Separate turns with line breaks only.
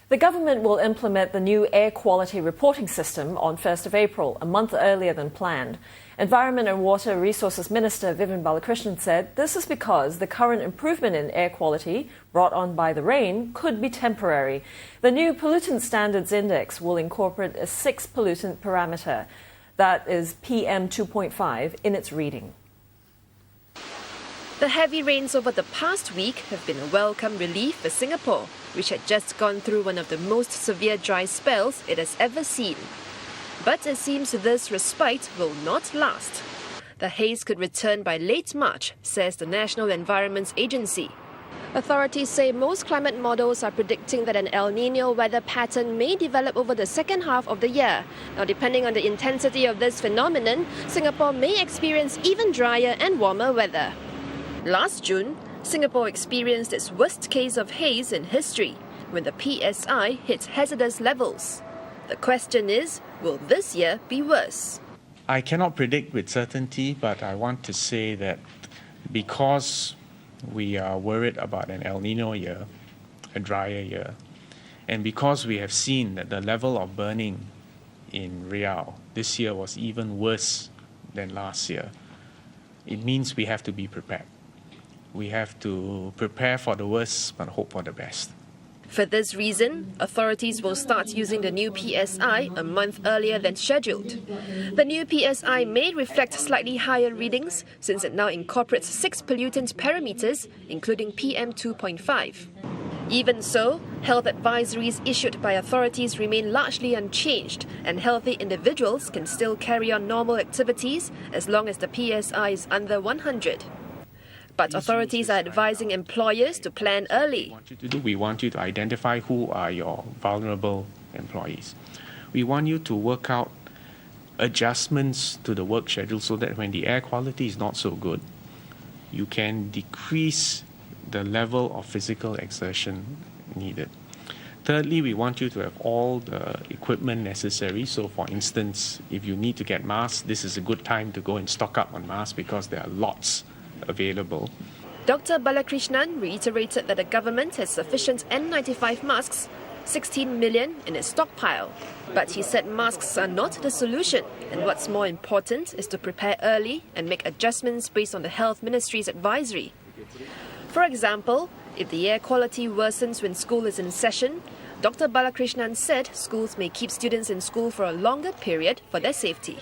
The government will implement the new air quality reporting system on 1st of April, a month earlier than planned. Environment and Water Resources Minister Vivian Balakrishnan said this is because the current improvement in air quality, brought on by the rain, could be temporary. The new Pollutant Standards Index will incorporate a sixth pollutant parameter, that is PM 2.5, in its reading.
The heavy rains over the past week have been a welcome relief for Singapore, which had just gone through one of the most severe dry spells it has ever seen. But it seems this respite will not last. The haze could return by late March, says the National Environment Agency. Authorities say most climate models are predicting that an El Niño weather pattern may develop over the second half of the year. Now, depending on the intensity of this phenomenon, Singapore may experience even drier and warmer weather. Last June, Singapore experienced its worst case of haze in history when the PSI hit hazardous levels. The question is, will this year be worse?
I cannot predict with certainty, but I want to say that because we are worried about an El Niño year, a drier year, and because we have seen that the level of burning in Riau this year was even worse than last year, it means we have to be prepared. We have to prepare for the worst but hope for the best.
For this reason, authorities will start using the new PSI a month earlier than scheduled. The new PSI may reflect slightly higher readings since it now incorporates 6 pollutant parameters, including PM 2.5. Even so, health advisories issued by authorities remain largely unchanged, and healthy individuals can still carry on normal activities as long as the PSI is under 100. But authorities are advising employers to plan early.
We want you to identify who are your vulnerable employees. We want you to work out adjustments to the work schedule so that when the air quality is not so good, you can decrease the level of physical exertion needed. Thirdly, we want you to have all the equipment necessary. So, for instance, if you need to get masks, this is a good time to go and stock up on masks because there are lots available.
Dr. Balakrishnan reiterated that the government has sufficient N95 masks, 16 million, in its stockpile. But he said masks are not the solution, and what's more important is to prepare early and make adjustments based on the Health Ministry's advisory. For example, if the air quality worsens when school is in session, Dr. Balakrishnan said schools may keep students in school for a longer period for their safety.